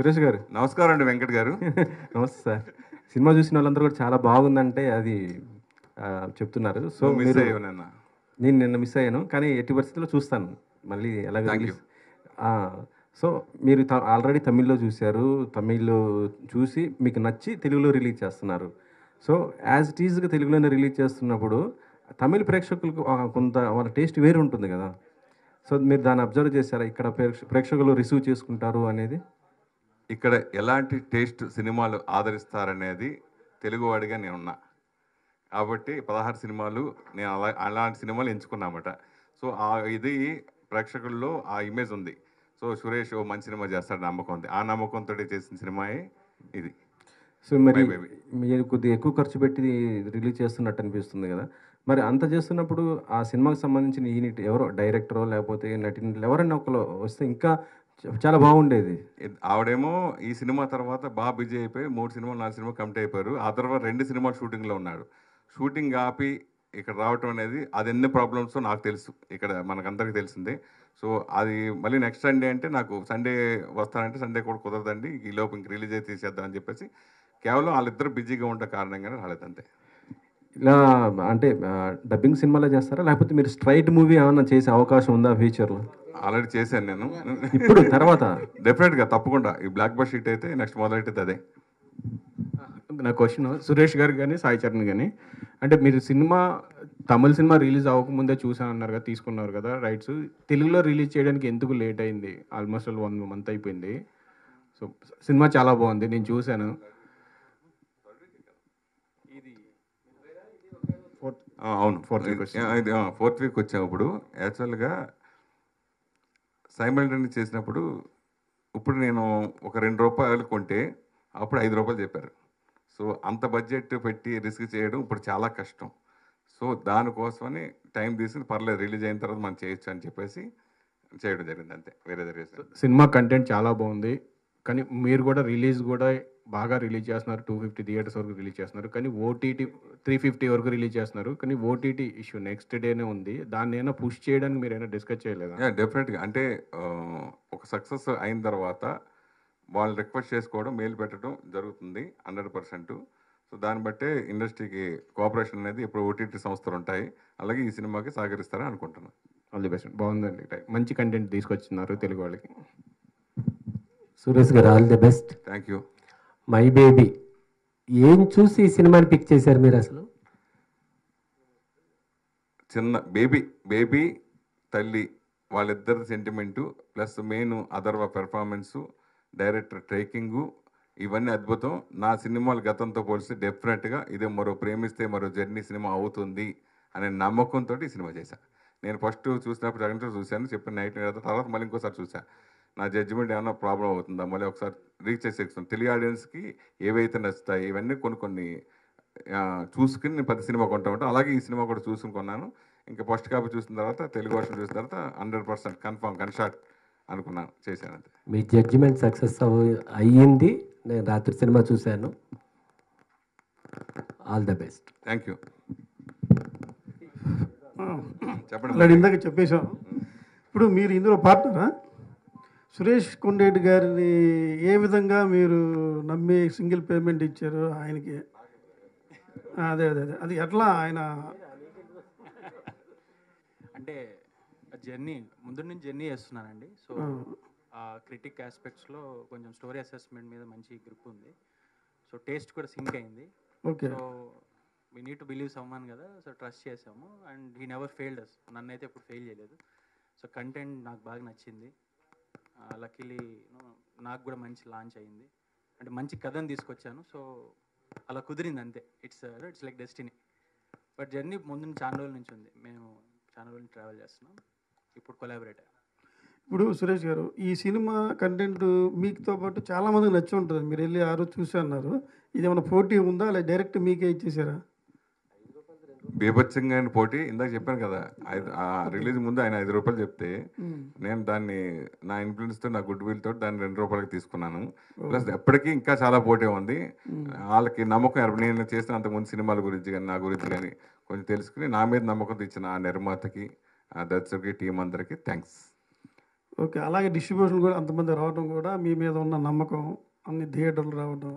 సురేష్ గారు నమస్కారం అండి వెంకట్ గారు. నమస్తే సార్. సినిమా చూసిన వాళ్ళందరూ కూడా చాలా బాగుందంటే అది చెప్తున్నారు. సో మిస్ మీరు అయ్యావు నిన్న. నేను నిన్న మిస్ అయ్యాను, కానీ ఎట్టి పరిస్థితుల్లో చూస్తాను మళ్ళీ ఎలాగ Thank రిలీజ్. సో మీరు ఆల్రెడీ తమిళ్లో చూశారు, తమిళ్లో చూసి మీకు నచ్చి తెలుగులో రిలీజ్ చేస్తున్నారు. సో యాజ్ ఇట్ ఈజ్గా తెలుగులోనే రిలీజ్ చేస్తున్నప్పుడు తమిళ ప్రేక్షకులకు కొంత వాళ్ళ టేస్ట్ వేరు ఉంటుంది కదా. సో మీరు దాన్ని అబ్జర్వ్ చేశారా, ఇక్కడ ప్రేక్షకులు రిసీవ్ చేసుకుంటారు అనేది? ఇక్కడ ఎలాంటి టేస్ట్ సినిమాలు ఆదరిస్తారనేది తెలుగువాడిగా నేనున్నా కాబట్టి 16 సినిమాలు నేను అలాంటి సినిమాలు ఎంచుకున్నామట. సో ఇది ప్రేక్షకుల్లో ఆ ఇమేజ్ ఉంది. సో సురేష్ మంచి సినిమా చేస్తాడు నమ్మకం ఉంది. ఆ నమ్మకంతో చేసిన సినిమాయే ఇది. సో మరి మీరు కొద్దిగా ఎక్కువ ఖర్చు పెట్టి రిలీజ్ చేస్తున్నట్టు అనిపిస్తుంది కదా. మరి అంత చేస్తున్నప్పుడు ఆ సినిమాకి సంబంధించిన యూనిట్ ఎవరో డైరెక్టరో లేకపోతే నటినట్లు ఎవరైనా ఒకరు వస్తే ఇంకా చాలా బాగుండేది. ఆవిడేమో ఈ సినిమా తర్వాత బాగా బిజీ అయిపోయి 3 సినిమాలు 4 సినిమా కమిట్ అయిపోయారు. ఆ తర్వాత 2 సినిమాలు షూటింగ్లో ఉన్నాడు. షూటింగ్ ఆపి ఇక్కడ రావటం అనేది అది ఎన్ని ప్రాబ్లమ్స్ నాకు తెలుసు, ఇక్కడ మనకందరికీ తెలిసిందే. సో అది మళ్ళీ నెక్స్ట్ సండే అంటే నాకు సండే వస్తానంటే సండే కూడా కుదరదండి, ఈ లోపు ఇంక రిలీజ్ అయితే తీసేద్దాం అని చెప్పేసి కేవలం వాళ్ళిద్దరు బిజీగా ఉండే కారణంగానే రాలేదంతే. ఇలా అంటే డబ్బింగ్ సినిమాలో చేస్తారా లేకపోతే మీరు స్ట్రైట్ మూవీ ఏమన్నా చేసే అవకాశం ఉందా ఫ్యూచర్లో? ఆల్రెడీ చేశాను నేను. ఇప్పుడు తర్వాత డెఫినెట్గా తప్పకుండా ఈ బ్లాక్ బస్ షీట్ అయితే నెక్స్ట్ మొదలెట్టేది అదే. నా క్వశ్చన్ సురేష్ గారు కానీ సాయి చరణ్ కానీ, అంటే మీరు తమిళ సినిమా రిలీజ్ అవ్వకముందే చూసానన్నారు కదా, తీసుకున్నారు కదా రైట్స్, తెలుగులో రిలీజ్ చేయడానికి ఎందుకు లేట్ అయింది? ఆల్మోస్ట్ 1 month అయిపోయింది. సో సినిమా చాలా బాగుంది, నేను చూశాను. అవును, ఫోర్త్ వీక్ వచ్చినప్పుడు యాక్చువల్గా సైమల్టేనియస్ చేసినప్పుడు ఇప్పుడు నేను ఒక ₹2 కొంటే అప్పుడు ₹5 చెప్పారు. సో అంత బడ్జెట్ పెట్టి రిస్క్ చేయడం ఇప్పుడు చాలా కష్టం. సో దానికోసమని టైం తీసుకుని పర్లేదు రిలీజ్ అయిన తర్వాత మనం చేయొచ్చు అని చెప్పేసి చేయడం జరిగింది అంతే, వేరే రీజన్. సినిమా కంటెంట్ చాలా బాగుంది, కానీ మీరు కూడా రిలీజ్ కూడా బాగా రిలీజ్ చేస్తున్నారు. 250 థియేటర్స్ వరకు రిలీజ్ చేస్తున్నారు, కానీ ఓటీటీ 350 వరకు రిలీజ్ చేస్తున్నారు. కానీ ఓటీటీ ఇష్యూ నెక్స్ట్ డేనే ఉంది. దాన్ని అయినా పుష్ చేయడానికి మీరు అయినా డిస్కస్ చేయలేదా? డెఫినెట్గా అంటే ఒక సక్సెస్ అయిన తర్వాత వాళ్ళు రిక్వెస్ట్ చేసుకోవడం, మెయిల్ పెట్టడం జరుగుతుంది 100%. సో దాన్ని బట్టే ఇండస్ట్రీకి కోఆపరేషన్ అనేది ఇప్పుడు ఓటీటీ సంస్థలు ఉంటాయి, అలాగే ఈ సినిమాకి సహకరిస్తారని అనుకుంటున్నాను. All the best. బాగుందండి, మంచి కంటెంట్ తీసుకొచ్చినారు తెలుగు వాళ్ళకి. సురేష్ గారు all the best. Thank you. My baby ఏం చూసి ఈ సినిమాని పిక్ చేశారు మీరు అసలు? చిన్న బేబీ తల్లి వాళ్ళిద్దరి sentiment plus main Atharva performance, director ట్రేకింగు, ఇవన్నీ అద్భుతం. నా సినిమాలు గతంతో పోలిస్తే డెఫినెట్గా ఇదే మరో ప్రేమిస్తే మరో జర్నీ సినిమా అవుతుంది అనే నమ్మకంతో ఈ సినిమా చేశాను. నేను ఫస్ట్ చూసినప్పుడు జగన్తో చూశాను, చెప్పిన నైట్ తర్వాత మళ్ళీ ఇంకోసారి చూశాను. నా జడ్జిమెంట్ ఏమైనా ప్రాబ్లం అవుతుందా, మళ్ళీ ఒకసారి రీచ్ చేసేస్తాను. తెలుగు ఆడియన్స్కి ఏవైతే నచ్చుతాయి ఇవన్నీ కొన్ని చూసుకుని నేను 10 సినిమా కొంటా ఉంటాను. అలాగే ఈ సినిమా కూడా చూసుకుని కొన్నాను. ఇంకా ఫస్ట్ కాపీ చూసిన తర్వాత తెలుగు వర్షన్ చూసిన తర్వాత 100% కన్ఫామ్ కన్షాట్ అనుకున్నాను, చేశాను అంతే. మీ జడ్జిమెంట్ సక్సెస్ అయ్యింది. నేను రాత్రి సినిమా చూశాను. All the best. Thank you. చెప్పండి. ఇందాక చెప్పేశాం. ఇప్పుడు మీరు ఇందులో పార్ట్నరా? సురేష్ కొండేటి గారిని ఏ విధంగా మీరు నమ్మి సింగిల్ పేమెంట్ ఇచ్చారు ఆయనకి? అదే అదే అదే అది ఎట్లా ఆయన అంటే జర్నీ ముందు నుంచి జర్నీ చేస్తున్నానండి. సో క్రిటిక్ ఆస్పెక్ట్స్లో కొంచెం స్టోరీ అసెస్మెంట్ మీద మంచి గ్రిప్ ఉంది. సో టేస్ట్ కూడా సింక్ అయింది. Okay. So we need to believe someone కదా, సో ట్రస్ట్ చేసాము అండ్ హీ నెవర్ ఫెయిల్డ్ అస్. నన్ను అయితే ఎప్పుడు ఫెయిల్ చేయలేదు. సో కంటెంట్ నాకు బాగా నచ్చింది. లక్కీలీ నాకు కూడా మంచి లాంచ్ అయింది, అంటే మంచి కథను తీసుకొచ్చాను. సో అలా కుదిరింది అంతే. It's like destiny. But journey ముందు చాలా రోజుల నుంచి ఉంది. మేము చాలా రోజుల నుంచి ట్రావెల్ చేస్తున్నాం, ఇప్పుడు కొలాబరేట్. ఇప్పుడు సురేష్ గారు ఈ సినిమా కంటెంట్ మీకుతో పాటు చాలామందికి నచ్చి ఉంటుంది. మీరు వెళ్ళి ఆ రోజు చూసి అన్నారు. ఇది ఏమైనా పోటీ ఉందా, లేదా డైరెక్ట్ మీకే ఇచ్చేసారా? బీభత్సంగా పోటీ. ఇందాక చెప్పాను కదా, రిలీజ్ ముందు ఆయన ₹5 చెప్తే నేను దాన్ని నా ఇన్ఫ్లుయెన్స్తో, నా గుడ్ విల్తో దాన్ని ₹2 తీసుకున్నాను. ప్లస్ ఎప్పటికీ ఇంకా చాలా పోటీ ఉంది. వాళ్ళకి నమ్మకం, నేను చేసిన అంతకుముందు సినిమాల గురించి కానీ నా గురించి కానీ కొంచెం తెలుసుకుని నా మీద నమ్మకంతో ఇచ్చిన ఆ నిర్మాతకి, ఆ దర్శకుడికి, టీం అందరికీ థ్యాంక్స్. ఓకే, అలాగే డిస్ట్రిబ్యూషన్ కూడా అంతమంది రావడం కూడా మీ మీద ఉన్న నమ్మకం, అన్ని థియేటర్లు రావడం,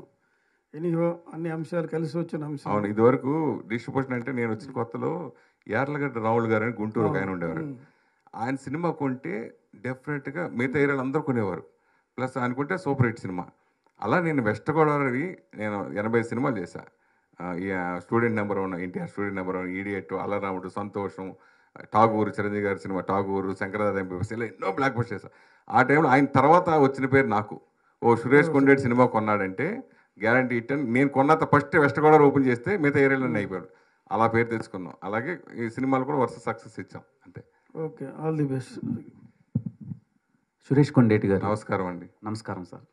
ఎనీహో అన్ని అంశాలు కలిసి వచ్చిన అంశాలు. అవును, ఇదివరకు డిస్ట్రిబ్యూషన్ అంటే నేను వచ్చిన కొత్తలో యార్లగడ్డ రావులు గారు అని గుంటూరు ఒక ఆయన ఉండేవారు. ఆయన సినిమా కొంటే డెఫినెట్గా మిగతా ఏరియాలు అందరూ కొనేవారు. ప్లస్ అనుకుంటే సూపర్ హిట్ సినిమా. అలా నేను వెస్ట్ గోదావరి నేను 80 సినిమాలు చేశాను. Student number 1, NTR student number 1, idiot, Allari Ramudu, Santosham, Tagore, Chiranjeevi గారి సినిమా ఠాగూరు, శంకరదాద ఎంపీఎస్, ఇలా ఎన్నో బ్లాక్ బస్టర్స్ చేశాను. ఆ టైంలో ఆయన తర్వాత వచ్చిన పేరు నాకు. ఓ సురేష్ కొండేటి సినిమా కొన్నాడంటే గ్యారంటీ హిట్ అని. నేను కొన్నంత ఫస్ట్ వెస్ట్ గోదావరి ఓపెన్ చేస్తే మిగతా ఏరియాలో అయిపోయాడు. అలా పేరు తెచ్చుకున్నాం. అలాగే ఈ సినిమాలు కూడా వరుస సక్సెస్ ఇచ్చాం అంతే. Okay, all the best. Suresh Kondeti గారు నమస్కారం అండి. నమస్కారం సార్.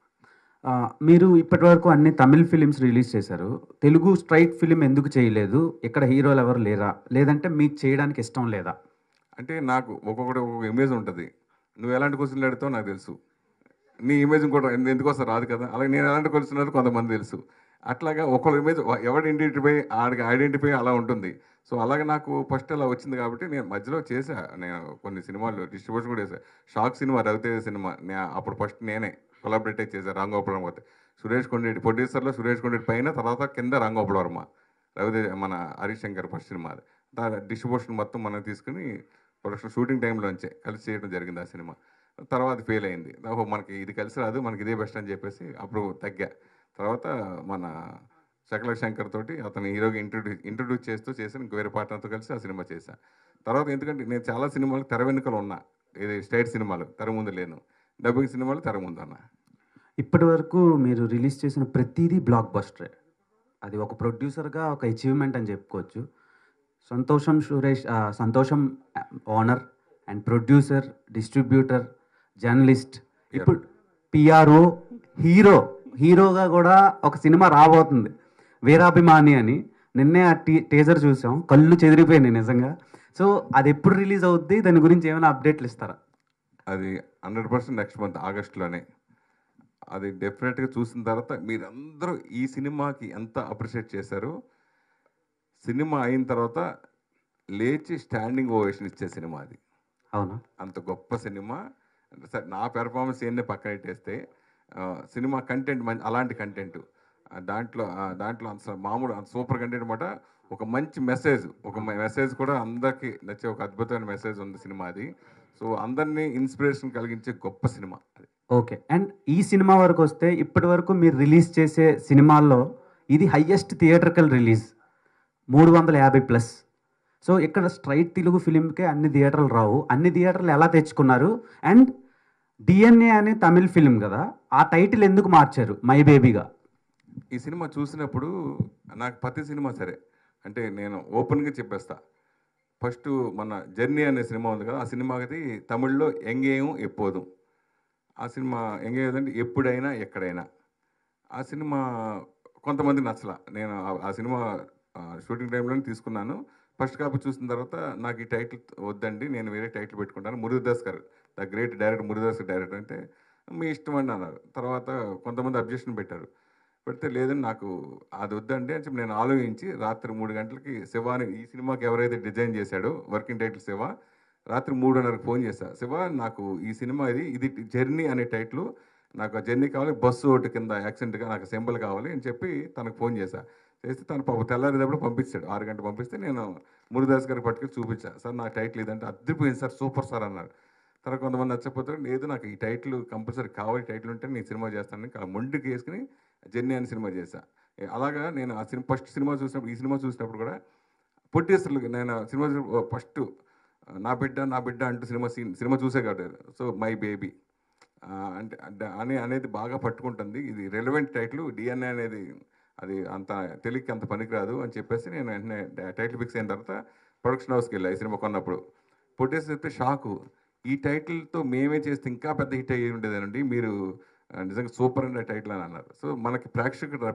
మీరు ఇప్పటివరకు అన్ని తమిళ్ ఫిలిమ్స్ రిలీజ్ చేశారు. తెలుగు స్ట్రైట్ ఫిలిం ఎందుకు చేయలేదు? ఇక్కడ హీరోలు ఎవరు లేరా, లేదంటే మీకు చేయడానికి ఇష్టం లేదా? అంటే నాకు ఒక్కొక్కటి ఒక్కొక్క ఇమేజ్ ఉంటుంది. నువ్వు ఎలాంటి క్వశ్చన్లు అడుగుతావు నాకు తెలుసు. నీ ఇమేజ్ కూడా ఎందుకు వస్తా రాదు కదా. అలాగే నేను ఎలాంటి క్వశ్చన్ కొంతమంది తెలుసు. అట్లాగా ఒక్కొక్క ఇమేజ్ ఎవరు ఐడెంటిఫై అలా ఉంటుంది. సో అలాగే నాకు ఫస్ట్ అలా వచ్చింది కాబట్టి నేను మధ్యలో చేశా. నేను కొన్ని సినిమాలు డిస్ట్రిబ్యూషన్ కూడా చేశాను. షాక్ సినిమా, రవితేజ సినిమా అప్పుడు ఫస్ట్ నేనే కొలాబరేట్ చేశాను. రాంగోపాలం పోతే సురేష్ కొండేటి ప్రొడ్యూసర్లో, సురేష్ కొండేటి పైన, తర్వాత కింద రాంగోపాల వర్మ, రవితేజ మన Harish Shankar first cinema. Distribution మొత్తం మనం తీసుకుని ప్రొడక్షన్ షూటింగ్ టైంలోంచే కలిసి చేయడం జరిగింది ఆ సినిమా. తర్వాత ఫెయిల్ అయింది. మనకి ఇది కలిసి రాదు, మనకి ఇదే బెస్ట్ అని చెప్పేసి అప్పుడు తగ్గా. తర్వాత మన శకల శంకర్ తోటి అతను హీరోకి ఇంట్రడ్యూస్ చేస్తూ చేశాను. ఇంక వేరే పార్ట్నర్తో కలిసి ఆ సినిమా చేశాను. తర్వాత ఎందుకంటే నేను చాలా సినిమాలు తెర వెనుకలు ఉన్నా. ఇది స్టేట్ సినిమాలు తెర ముందు లేను, డబ్బింగ్ సినిమాలు తెర ముందు అన్నా. ఇప్పటి వరకు మీరు రిలీజ్ చేసిన ప్రతిదీ బ్లాక్ బస్టరే. అది ఒక ప్రొడ్యూసర్గా ఒక అచీవ్మెంట్ అని చెప్పుకోవచ్చు. సంతోషం owner and producer, distributor, journalist, ఇప్పుడు పిఆర్ఓ, హీరోగా కూడా ఒక సినిమా రాబోతుంది వీరాభిమాని అని. నిన్నే ఆ టీజర్ చూసాం, కళ్ళు చెదిరిపోయినాయి నిజంగా. సో అది ఎప్పుడు రిలీజ్ అవుద్ది, దాని గురించి ఏమైనా అప్డేట్లు ఇస్తారా? అది 100% నెక్స్ట్ మంత్ ఆగస్టులోనే. అది డెఫినెట్గా చూసిన తర్వాత మీరందరూ ఈ సినిమాకి ఎంత అప్రిషియేట్ చేశారో, సినిమా అయిన తర్వాత లేచి స్టాండింగ్ ఓవేషన్ ఇచ్చే సినిమా అది. అవునా? అంత గొప్ప సినిమా. సరే, నా పెర్ఫార్మెన్స్ ఏంటనే పక్కన పెట్టేస్తే సినిమా కంటెంట్ మంచి, అలాంటి కంటెంట్ దాంట్లో అంత మామూలు అంత సూపర్ కంటెంట్ అనమాట. ఒక మంచి మెసేజ్ కూడా అందరికీ నచ్చే ఒక అద్భుతమైన మెసేజ్ ఉంది సినిమా అది. సో అందరినీ ఇన్స్పిరేషన్ కలిగించే గొప్ప సినిమా అది. ఓకే. అండ్ ఈ సినిమా వరకు వస్తే ఇప్పటి వరకు మీరు రిలీజ్ చేసే సినిమాల్లో ఇది హయ్యెస్ట్ థియేటర్కల్ రిలీజ్, 350+. సో ఇక్కడ స్ట్రైట్ తెలుగు ఫిలింకే అన్ని థియేటర్లు రావు. అన్ని థియేటర్లు ఎలా తెచ్చుకున్నారు? అండ్ డిఎన్ఏ అనే తమిళ్ ఫిలిం కదా, ఆ టైటిల్ ఎందుకు మార్చారు మై బేబీగా? ఈ సినిమా చూసినప్పుడు నాకు ప్రతి సినిమా సరే అంటే నేను ఓపెన్గా చెప్పేస్తా. ఫస్ట్ మన జర్నీ అనే సినిమా ఉంది కదా, ఆ సినిమాకి తమిళ్లో ఎంగేయం ఎప్పోదు. ఆ సినిమా ఎంగేదంటే ఎప్పుడైనా ఎక్కడైనా. ఆ సినిమా కొంతమంది నచ్చల. నేను ఆ సినిమా షూటింగ్ టైంలోనే తీసుకున్నాను. ఫస్ట్ కాపీ చూసిన తర్వాత నాకు ఈ టైటిల్ వద్దండి, నేను వేరే టైటిల్ పెట్టుకుంటాను. మురుగదాస్ గారు, the great director Murugadoss director అంటే మీ ఇష్టం అండి అన్నారు. తర్వాత కొంతమంది అబ్జెక్షన్ పెట్టారు. పెడితే లేదని నాకు అది వద్దండి అని చెప్పి నేను ఆలోచించి రాత్రి 3 గంటలకి శివాని, ఈ సినిమాకి ఎవరైతే డిజైన్ చేశాడో వర్కింగ్ టైటిల్ శివ, రాత్రి 3:30కి ఫోన్ చేశా. శివ, నాకు ఈ సినిమా ఇది జర్నీ అనే టైటిల్, నాకు ఆ జర్నీ కావాలి, బస్సు ఒకటి కింద యాక్సిడెంట్గా నాకు సింబల్ కావాలి అని చెప్పి తనకు ఫోన్ చేశా. చేస్తే తను పాప తెల్లారేటప్పుడు పంపించాడు. 6 గంటలు పంపిస్తే నేను మురుగదాస్ గారికి పట్టుకెళ్ళి చూపించాను. సార్ నా టైటిల్ ఇదంటే అద్దరిపోయింది సార్, సూపర్ సార్ అన్నారు. తర్వాత కొంతమంది నచ్చకపోతే లేదు నాకు ఈ టైటిల్ కంపల్సరీ కావాలి, టైటిల్ ఉంటే నేను సినిమా చేస్తానని అలా మొండికి వేసుకుని జర్నీ అని సినిమా చేశాను. అలాగా నేను ఆ సినిమా ఫస్ట్ సినిమా చూసినప్పుడు, ఈ సినిమా చూసినప్పుడు కూడా ప్రొడ్యూసర్లు నేను సినిమా ఫస్ట్ నా బిడ్డ అంటూ సినిమా చూసే కాదు. సో మై బేబీ అంటే అనేది బాగా పట్టుకుంటుంది. ఇది రెలవెంట్ టైటిల్, డిఎన్ఏ అనేది అది అంత తెలియక అంత పనికిరాదు అని చెప్పేసి నేను వెంటనే టైటిల్ ఫిక్స్ అయిన తర్వాత ప్రొడక్షన్ హౌస్కి వెళ్ళా. ఈ సినిమా కొన్నప్పుడు ప్రొడ్యూసర్ చెప్తే షాకు, ఈ టైటిల్తో మేమే చేస్తే ఇంకా పెద్ద హిట్ అయ్యి ఉండేదేనండి, మీరు నిజంగా సూపర్ అనే టైటిల్ అని అన్నారు. సో మనకి ప్రేక్షకుడు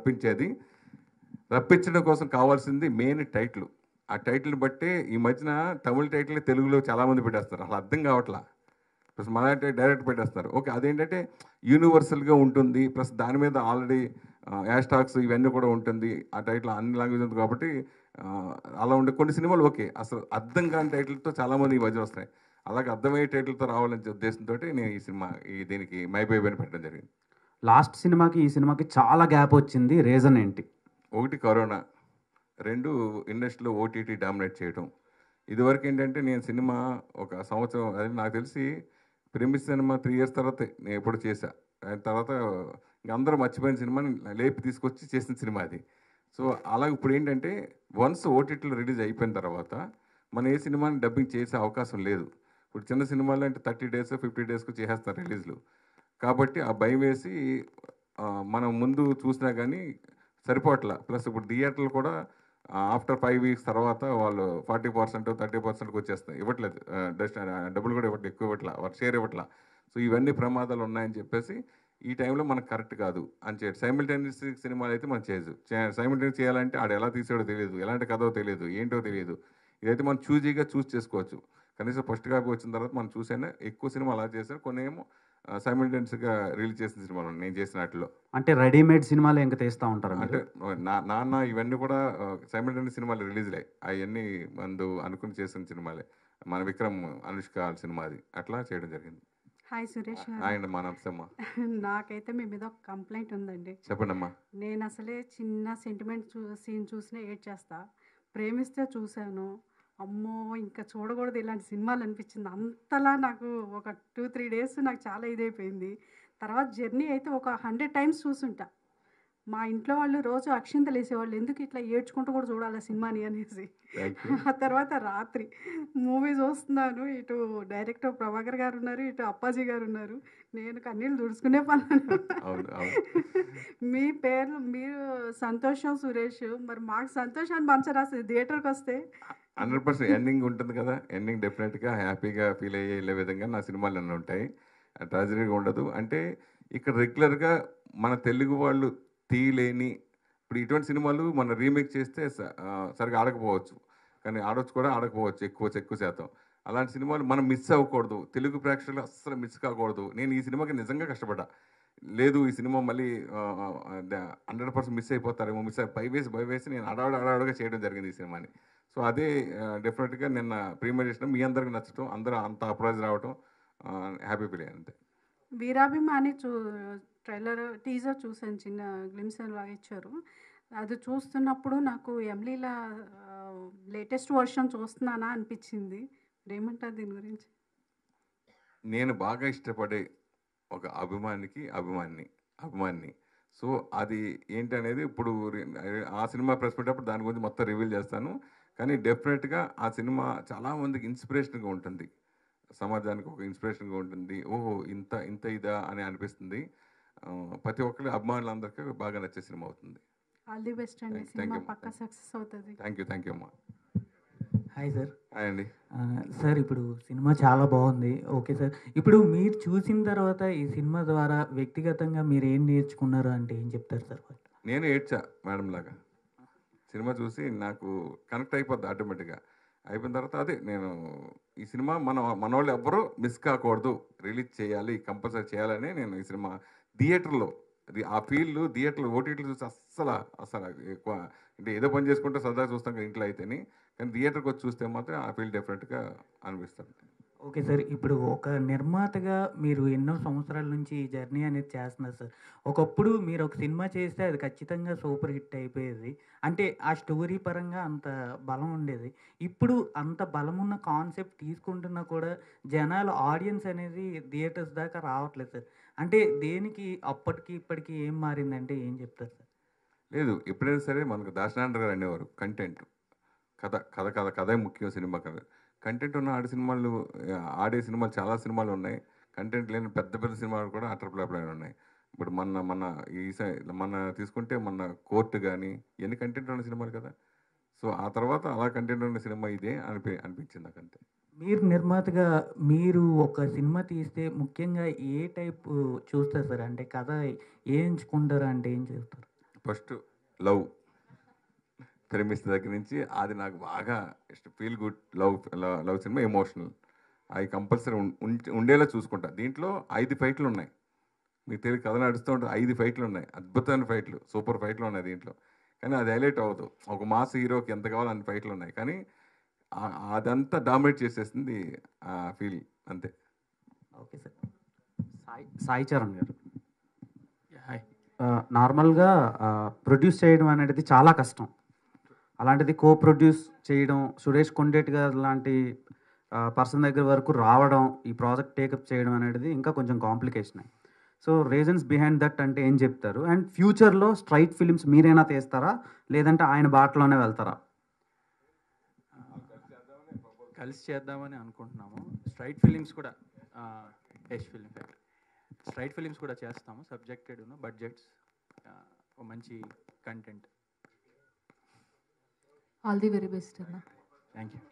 రప్పించడం కోసం కావాల్సింది మెయిన్ టైటిల్. ఆ టైటిల్ని బట్టే ఈ మధ్యన తమిళ టైటిల్ తెలుగులో చాలామంది పెట్టేస్తారు, అసలు అర్థం కావట్లా. ప్లస్ మన డైరెక్ట్ పెట్టేస్తారు. ఓకే, అదేంటంటే యూనివర్సల్గా ఉంటుంది, ప్లస్ దాని మీద ఆల్రెడీ హ్యాష్ టాగ్స్ ఇవన్నీ కూడా ఉంటుంది. ఆ టైటిల్ అన్ని లాంగ్వేజ్ ఉంది కాబట్టి అలా ఉండే కొన్ని సినిమాలు ఓకే, అసలు అర్థం కాని టైటిల్తో చాలామంది ఈ మధ్య వస్తాయి. అలాగే అర్థమయ్యే టైటిల్తో రావాలనే ఉద్దేశంతో నేను ఈ సినిమా దీనికి మై బేబీ అని పెట్టడం జరిగింది. లాస్ట్ సినిమాకి ఈ సినిమాకి చాలా గ్యాప్ వచ్చింది, రీజన్ ఏంటి? ఒకటి కరోనా, 2 ఇండస్ట్రీలో ఓటీటీ డామినేట్ చేయడం. ఇదివరకు ఏంటంటే నేను సినిమా ఒక సంవత్సరం, అది నాకు తెలిసి ప్రేమిస్ సినిమా 3 ఇయర్స్ తర్వాత నేను ఎప్పుడు చేశా. దాని తర్వాత ఇంక అందరూ మర్చిపోయిన సినిమాని లేపి తీసుకొచ్చి చేసిన సినిమా అది. సో అలాగే ఇప్పుడు ఏంటంటే వన్స్ ఓటీటీలో రిలీజ్ అయిపోయిన తర్వాత మనం ఏ సినిమాని డబ్బింగ్ చేసే అవకాశం లేదు. ఇప్పుడు చిన్న సినిమాలు అంటే 30 డేస్ 50 డేస్కు చేసేస్తారు రిలీజ్లు. కాబట్టి ఆ భయం వేసి మనం ముందు చూసినా కానీ సరిపోవట్లా. ప్లస్ ఇప్పుడు థియేటర్లు కూడా ఆఫ్టర్ 5 వీక్స్ తర్వాత వాళ్ళు 40% 30%కి వచ్చేస్తాయి, ఇవ్వట్లేదు. డబ్బులు కూడా ఇవ్వట్లేదు, ఎక్కువ ఇవ్వట్లా, వారు షేర్ ఇవ్వట్లా. సో ఇవన్నీ ప్రమాదాలు ఉన్నాయని చెప్పేసి ఈ టైంలో మనకు కరెక్ట్ కాదు అని చెప్పి సైమిల్టేనియస్ సినిమాలు అయితే మనం చేయదు. సైమిల్టేనియస్ చేయాలంటే ఆడు ఎలా తీసాడో తెలియదు, ఎలాంటి కథో తెలియదు, ఏంటో తెలియదు. ఇదైతే మనం చూస్ చేసుకోవచ్చు. కనీసం ఫస్ట్ కాపీ వచ్చిన తర్వాత మనం చూసైనా ఎక్కువ సినిమా అలా చేశారు. కొన్ని ఏమో సైమిల్టేనియస్గా రిలీజ్ చేసిన సినిమాలు నేను చేసిన వాటిలో. అంటే రెడీమేడ్ సినిమాలు ఇంకా తీస్తూ ఉంటారు అంటే నాన్న ఇవన్నీ కూడా సైమిల్టేనియస్ సినిమాలు రిలీజ్ అయ్యాయి. అవన్నీ మందు అనుకుని చేసిన సినిమాలే. మన విక్రమ్ అనుష్క సినిమా అది అట్లా చేయడం జరిగింది. హాయ్ సురేష్ గారు. ఆయన మా నమస్తేమ్మా. నాకైతే మీ మీద ఒక కంప్లైంట్ ఉందండి. చెప్పండమ్మా. నేను అసలే చిన్న సెంటిమెంట్ సీన్ చూసినా ఏడ్చేస్తా. ప్రేమిస్తే చూశాను, అమ్మో ఇంకా చూడకూడదు ఇలాంటి సినిమాలు అనిపించింది. అంతలా నాకు ఒక 2-3 డేస్ నాకు చాలా ఇదైపోయింది. తర్వాత జర్నీ అయితే ఒక 100 టైమ్స్ చూసుంటా. మా ఇంట్లో వాళ్ళు రోజు అక్షింతలు వేసేవాళ్ళు, ఎందుకు ఇట్లా ఏడ్చుకుంటూ కూడా చూడాలి సినిమాని అనేసి. ఆ తర్వాత రాత్రి మూవీ చూస్తున్నాను, ఇటు డైరెక్టర్ ప్రభాకర్ గారు ఉన్నారు, ఇటు అప్పాజీ గారు ఉన్నారు. నేను కన్నీళ్ళు తుడుచుకునే పన్నాను. మీ పేర్లు మీరు సంతోషం సురేష్, మరి మాకు సంతోషాన్ని పంచరా థియేటర్కి వస్తే? 100% ఎండింగ్ ఉంటుంది కదా. ఎండింగ్ డెఫినెట్గా హ్యాపీగా ఫీల్ అయ్యే వెళ్ళే విధంగా నా సినిమాలు అన్నీ ఉంటాయి. ట్రాజడీగా ఉండదు. అంటే ఇక్కడ రెగ్యులర్గా మన తెలుగు వాళ్ళు తీయలేని ఇప్పుడు ఇటువంటి సినిమాలు మన రీమేక్ చేస్తే సరిగా ఆడకపోవచ్చు, కానీ ఆడవచ్చు కూడా ఆడకపోవచ్చు ఎక్కువ శాతం. అలాంటి సినిమాలు మనం మిస్ అవ్వకూడదు, తెలుగు ప్రేక్షకులు అస్సలు మిస్ కాకూడదు. నేను ఈ సినిమాకి నిజంగా కష్టపడ్డా. లేదు ఈ సినిమా మళ్ళీ 100% మిస్ అయిపోతారేమో, భయవేసి నేను అడవడగా చేయడం జరిగింది ఈ సినిమాని. సో అదే డెఫినెట్గా నిన్న ప్రీమియర్ చేసిన మీ అందరికి నచ్చడం, అందరూ అంత అప్రైజ్ రావడం హ్యాపీ ఫీల్ అయ్యాను అంతే. వీరాభిమాని ట్రైలర్ టీజర్ చూసాను, చిన్న గ్లిమ్స్ లాగా ఇచ్చారు. అది చూస్తున్నప్పుడు నాకు ఎమ్లీలా లేటెస్ట్ వర్షన్ చూస్తున్నానా అనిపించింది. ఏమంటారు దీని గురించి? నేను బాగా ఇష్టపడే ఒక అభిమాని. సో అది ఏంటనేది ఇప్పుడు ఆ సినిమా ప్రెస్ పెట్టేటప్పుడు దాని గురించి మొత్తం రివీల్ చేస్తాను. కానీ డెఫినెట్గా ఆ సినిమా చాలామందికి ఇన్స్పిరేషన్గా ఉంటుంది, సమాజానికి ఒక ఇన్స్పిరేషన్గా ఉంటుంది. ఓహో ఇంత ఇదా అని అనిపిస్తుంది. ప్రతి ఒక్కరి అభిమానులందరికీ బాగా నచ్చే సినిమా అవుతుంది. ఆల్ ది బెస్ట్ అండి. సినిమా పక్కా సక్సెస్ అవుతుంది. థ్యాంక్ యూ అమ్మా. Hi sir. హాయ్ అండి. సార్ ఇప్పుడు సినిమా చాలా బాగుంది, ఓకే సార్. ఇప్పుడు మీరు చూసిన తర్వాత ఈ సినిమా ద్వారా వ్యక్తిగతంగా మీరు ఏం నేర్చుకున్నారు అంటే ఏం చెప్తారు సార్? నేను ఏడ్చా మేడం లాగా. సినిమా చూసి నాకు కనెక్ట్ అయిపోద్ది ఆటోమేటిక్గా. అయిపోయిన తర్వాత అదే నేను ఈ సినిమా మనోళ్ళు ఎవ్వరూ మిస్ కాకూడదు, రిలీజ్ చేయాలి, కంపల్సరీ చేయాలని నేను ఈ సినిమా థియేటర్లో ఆ ఫీల్డ్ థియేటర్లో ఓటీటీలు చూసి అస్సలు ఎక్కువ అంటే ఏదో పని చేసుకుంటే సరదాగా చూస్తాం కదా ఇంట్లో అయితేనే, కానీ థియేటర్కి వచ్చి చూస్తే మాత్రం ఆ ఫీల్ డెఫినెట్గా అనిపిస్తుంది. Okay sir. ఇప్పుడు ఒక నిర్మాతగా మీరు ఎన్నో సంవత్సరాల నుంచి ఈ జర్నీ అనేది చేస్తున్నారు సార్. ఒకప్పుడు మీరు ఒక సినిమా చేస్తే అది ఖచ్చితంగా సూపర్ హిట్ అయిపోయేది, అంటే ఆ స్టోరీ పరంగా అంత బలం ఉండేది. ఇప్పుడు అంత బలం ఉన్న కాన్సెప్ట్ తీసుకుంటున్నా కూడా జనాలు ఆడియన్స్ అనేది థియేటర్స్ దాకా రావట్లేదు సార్. అంటే దేనికి అప్పటికి ఇప్పటికి ఏం మారిందంటే ఏం చెప్తారు సార్? లేదు, ఎప్పుడైనా సరే మనకు దాశనాండ్ర గారు అనేవారు కంటెంట్, కథే ముఖ్యం సినిమా కథ. కంటెంట్ ఉన్న ఆడే సినిమాలు చాలా సినిమాలు ఉన్నాయి. కంటెంట్ లేని పెద్ద సినిమాలు కూడా అటర్ ప్లాప్లైన్ ఉన్నాయి. ఇప్పుడు మన తీసుకుంటే మన కోర్టు కానీ ఎన్ని కంటెంట్ ఉన్న సినిమాలు కదా. సో ఆ తర్వాత అలా కంటెంట్ ఉన్న సినిమా ఇదే అనిపించింది నాకు అంతే. మీరు నిర్మాతగా మీరు ఒక సినిమా తీస్తే ముఖ్యంగా ఏ టైప్ చూస్తారు సార్? అంటే కథ ఏం ఎంచుకుంటారు అంటే ఏం చేస్తారు? ఫస్ట్ లవ్, ప్రేమిస్తే దగ్గర నుంచి అది నాకు బాగా feel good love cinema, emotional, అవి కంపల్సరీ ఉండేలా చూసుకుంటా. దీంట్లో 5 ఫైట్లు ఉన్నాయి, మీకు తెలియదు కథ నడుస్తూ ఉంటుంది. 5 ఫైట్లు ఉన్నాయి, అద్భుతమైన ఫైట్లు, సూపర్ ఫైట్లు ఉన్నాయి దీంట్లో. కానీ అది హైలైట్ అవ్వదు. ఒక మాస్ హీరోకి ఎంత కావాలో అన్ని ఫైట్లు ఉన్నాయి. కానీ అదంతా డామినేట్ చేసేసింది ఆ ఫీల్ అంతే. Okay sir. సాయి చరణ్ గారు, హాయ్. నార్మల్గా ప్రొడ్యూస్ చేయడం అనేది చాలా కష్టం. అలాంటిది కో ప్రొడ్యూస్ చేయడం, సురేష్ కొండేటి గారు లాంటి పర్సన్ దగ్గర వరకు రావడం, ఈ ప్రాజెక్ట్ టేకప్ చేయడం అనేది ఇంకా కొంచెం complication. So reasons behind that అంటే ఏం చెప్తారు? అండ్ ఫ్యూచర్లో స్ట్రైట్ ఫిలిమ్స్ మీరైనా తీస్తారా, లేదంటే ఆయన బాటలోనే వెళ్తారా? కలిసి చేద్దామని అనుకుంటున్నాము. స్ట్రైట్ ఫిలిమ్స్ కూడా Yash film factory straight films కూడా చేస్తాము, సబ్జెక్టెడ్ బడ్జెట్స్, మంచి content. All the very best అన్న. Thank you.